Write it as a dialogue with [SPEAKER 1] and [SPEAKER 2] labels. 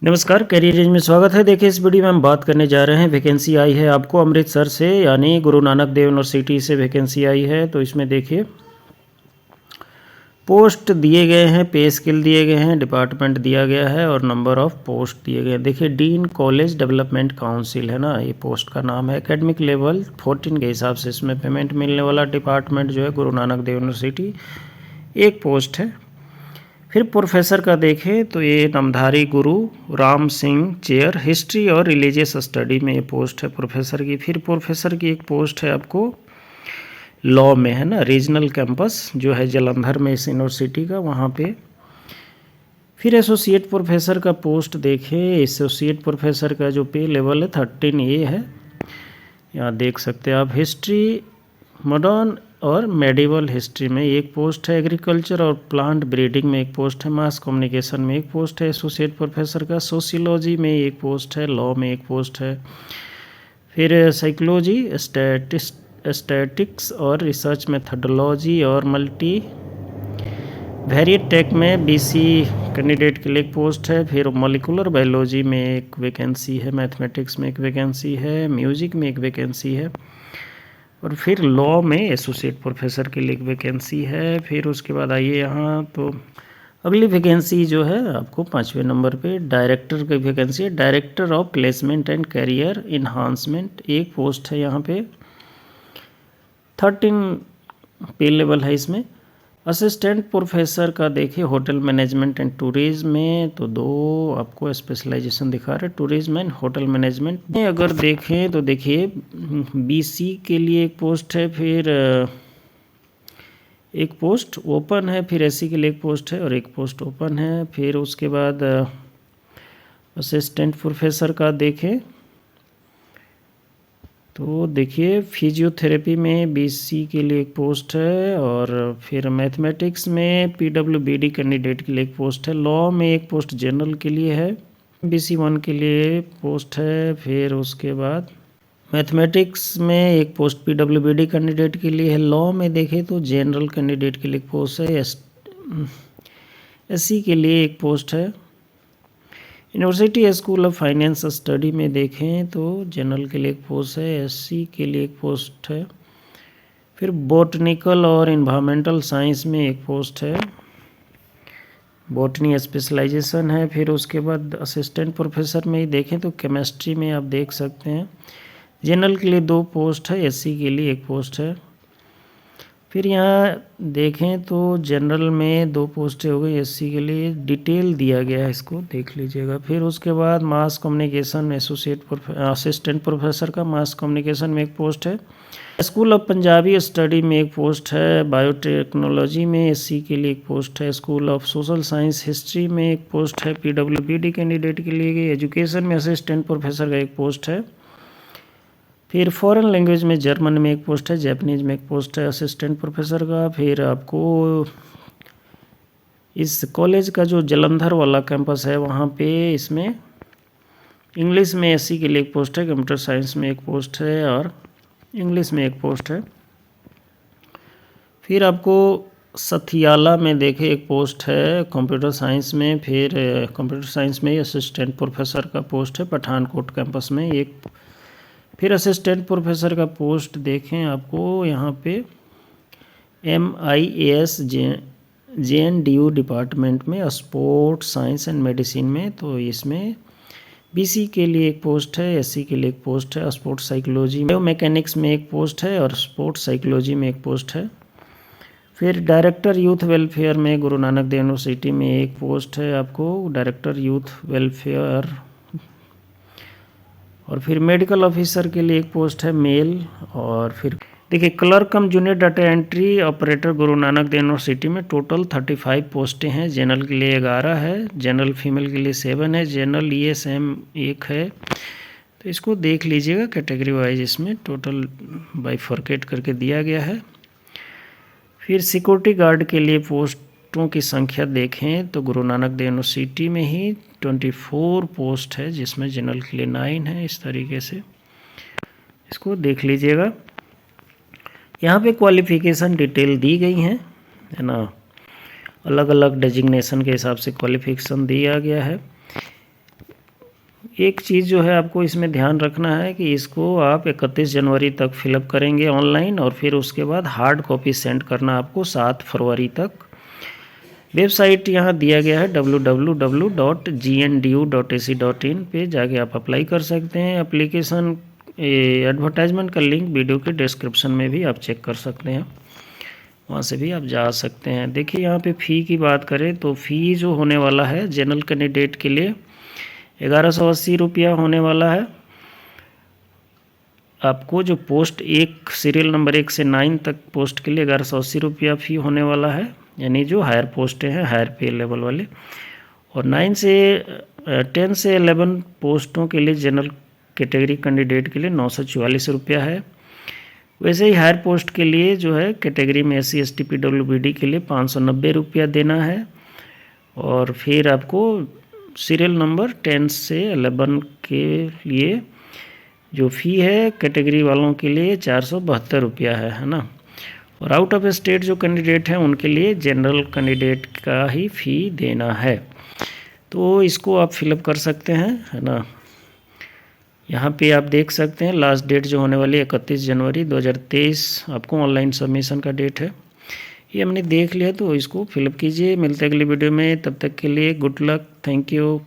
[SPEAKER 1] नमस्कार, career range में स्वागत है। देखिए, इस वीडियो में हम बात करने जा रहे हैं, वैकेंसी आई है आपको अमृतसर से, यानी गुरु नानक देव यूनिवर्सिटी से वैकेंसी आई है। तो इसमें देखिए पोस्ट दिए गए हैं, पे स्केल दिए गए हैं, डिपार्टमेंट दिया गया है और नंबर ऑफ पोस्ट दिए गए हैं। देखिए, डीन कॉलेज डेवलपमेंट काउंसिल है ना, ये पोस्ट का नाम है। एकेडमिक लेवल 14 के हिसाब से इसमें पेमेंट मिलने वाला डिपार्टमेंट जो है गुरु नानक देव यूनिवर्सिटी, एक पोस्ट है। फिर प्रोफेसर का देखें तो ये नामधारी गुरु राम सिंह चेयर हिस्ट्री और रिलीजियस स्टडी में ये पोस्ट है प्रोफेसर की। फिर प्रोफेसर की एक पोस्ट है आपको लॉ में, है ना, रीजनल कैंपस जो है जालंधर में इस यूनिवर्सिटी का, वहाँ पे। फिर एसोसिएट प्रोफेसर का पोस्ट देखें, एसोसिएट प्रोफेसर का जो पे लेवल है 13A है, यहाँ देख सकते हैं आप। हिस्ट्री मॉडर्न और मेडिवल हिस्ट्री में एक पोस्ट है, एग्रीकल्चर और प्लांट ब्रीडिंग में एक पोस्ट है, मास कम्युनिकेशन में एक पोस्ट है एसोसिएट प्रोफेसर का, सोशियोलॉजी में एक पोस्ट है, लॉ में एक पोस्ट है। फिर साइकोलॉजी, स्टैटिक्स और रिसर्च मेथडोलॉजी और मल्टी वेरिएट टेक में BC कैंडिडेट के लिए एक पोस्ट है। फिर मॉलिकुलर बायोलॉजी में एक वैकेंसी है, मैथमेटिक्स में एक वैकेंसी है, म्यूजिक में एक वैकेंसी है, और फिर लॉ में एसोसिएट प्रोफेसर के लिए एक वैकेंसी है। फिर उसके बाद आइए यहाँ, तो अगली वैकेंसी जो है आपको 5वें नंबर पे डायरेक्टर की वैकेंसी है, director of placement and career enhancement, एक पोस्ट है यहाँ पे। 13 पे लेवल है इसमें। असिस्टेंट प्रोफेसर का देखिए होटल मैनेजमेंट एंड टूरिज्म में, तो 2 आपको स्पेशलाइजेशन दिखा रहे हैं, टूरिज्म एंड होटल मैनेजमेंट में। अगर देखें तो देखिए BC के लिए एक पोस्ट है, फिर एक पोस्ट ओपन है, फिर SC के लिए एक पोस्ट है और एक पोस्ट ओपन है। फिर उसके बाद असिस्टेंट प्रोफेसर का देखें तो देखिए फिजियोथेरेपी में BC के लिए एक पोस्ट है, और फिर मैथमेटिक्स में PWBD कैंडिडेट के लिए एक पोस्ट है, लॉ में एक पोस्ट जनरल के लिए है, BC 1 के लिए पोस्ट है। फिर उसके बाद मैथमेटिक्स में एक पोस्ट PWBD कैंडिडेट के लिए है, लॉ में देखें तो जनरल कैंडिडेट के लिए एक पोस्ट है, SC के लिए एक पोस्ट है। University school of finance study में देखें तो जनरल के लिए एक पोस्ट है, SC के लिए एक पोस्ट है। फिर बॉटनिकल और इन्वायरमेंटल साइंस में एक पोस्ट है, बॉटनी स्पेशलाइजेशन है। फिर उसके बाद असिस्टेंट प्रोफेसर में ही देखें तो केमिस्ट्री में आप देख सकते हैं जनरल के लिए 2 पोस्ट है, SC के लिए एक पोस्ट है। फिर यहाँ देखें तो जनरल में 2 पोस्टें हो गई, SC के लिए डिटेल दिया गया है, इसको देख लीजिएगा। फिर उसके बाद मास कम्युनिकेशन असिस्टेंट प्रोफेसर का मास कम्युनिकेशन में एक पोस्ट है, स्कूल ऑफ पंजाबी स्टडी में एक पोस्ट है, बायोटेक्नोलॉजी में SC के लिए एक पोस्ट है, school of social science history में एक पोस्ट है PWBD कैंडिडेट के लिए, एजुकेशन में असिस्टेंट प्रोफेसर का एक पोस्ट है। फिर फॉरेन लैंग्वेज में जर्मन में एक पोस्ट है, जैपनीज में एक पोस्ट है असिस्टेंट प्रोफेसर का। फिर आपको इस कॉलेज का जो जालंधर वाला कैंपस है वहाँ पे इसमें इंग्लिश में SC के लिए एक पोस्ट है, कंप्यूटर साइंस में एक पोस्ट है और इंग्लिश में एक पोस्ट है। फिर आपको सथियाला में देखे एक पोस्ट है कंप्यूटर साइंस में, फिर कंप्यूटर साइंस में असिस्टेंट प्रोफेसर का पोस्ट है पठानकोट कैंपस में एक। फिर असिस्टेंट प्रोफेसर का पोस्ट देखें आपको यहाँ पे MIAS JNDU डिपार्टमेंट में स्पोर्ट्स साइंस एंड मेडिसिन में, तो इसमें BC के लिए एक पोस्ट है, SC के लिए एक पोस्ट है, स्पोर्ट्स साइकोलॉजी में मैकेनिक्स में एक पोस्ट है और स्पोर्ट्स साइकोलॉजी में एक पोस्ट है। फिर डायरेक्टर यूथ वेलफेयर में गुरु नानक देव यूनिवर्सिटी में एक पोस्ट है आपको, डायरेक्टर यूथ वेलफेयर। और फिर मेडिकल ऑफिसर के लिए एक पोस्ट है मेल। और फिर देखिए क्लर्क कम junior data entry operator Guru Nanak Dev university में टोटल 35 पोस्टें हैं, जनरल के लिए 11 है, जनरल फीमेल के लिए 7 है, जनरल ESM 1 है। तो इसको देख लीजिएगा कैटेगरी वाइज, इसमें टोटल बाइफर्केट करके दिया गया है। फिर सिक्योरिटी गार्ड के लिए पोस्टों की संख्या देखें तो गुरु नानक देव यूनिवर्सिटी में ही 24 पोस्ट है, जिसमें जनरल के लिए 9 है। इस तरीके से इसको देख लीजिएगा। यहाँ पे क्वालिफ़िकेशन डिटेल दी गई है ना, अलग अलग डेजिग्नेशन के हिसाब से क्वालिफ़िकेशन दिया गया है। एक चीज़ जो है आपको इसमें ध्यान रखना है कि इसको आप 31 जनवरी तक फिलअप करेंगे ऑनलाइन, और फिर उसके बाद हार्ड कॉपी सेंड करना आपको 7 फरवरी तक। वेबसाइट यहाँ दिया गया है www.gndu.ac.in पे जाके आप अप्लाई कर सकते हैं। एप्लीकेशन एडवर्टाइजमेंट का लिंक वीडियो के डिस्क्रिप्शन में भी आप चेक कर सकते हैं, वहाँ से भी आप जा सकते हैं। देखिए यहाँ पे फ़ी की बात करें तो फ़ी जो होने वाला है जनरल कैंडिडेट के लिए 1180 रुपया होने वाला है। आपको जो पोस्ट 1 सीरियल नंबर 1 से 9 तक पोस्ट के लिए 1180 रुपया फ़ी होने वाला है, यानी जो हायर पोस्टें हैं, हायर पे लेवल वाले। और 9 से 10 से 11 पोस्टों के लिए जनरल कैटेगरी कैंडिडेट के लिए 944 रुपया है। वैसे ही हायर पोस्ट के लिए जो है कैटेगरी में SC ST PWBD के लिए 590 रुपया देना है। और फिर आपको सीरियल नंबर 10 से 11 के लिए जो फ़ी है कैटेगरी वालों के लिए 472 रुपया है ना। और आउट ऑफ स्टेट जो कैंडिडेट हैं उनके लिए जनरल कैंडिडेट का ही फ़ी देना है। तो इसको आप फिलअप कर सकते हैं, है ना। यहाँ पे आप देख सकते हैं लास्ट डेट जो होने वाली 31 जनवरी 2023 आपको ऑनलाइन सबमिशन का डेट है। ये हमने देख लिया, तो इसको फिलअप कीजिए। मिलते हैं अगली वीडियो में, तब तक के लिए गुड लक, थैंक यू।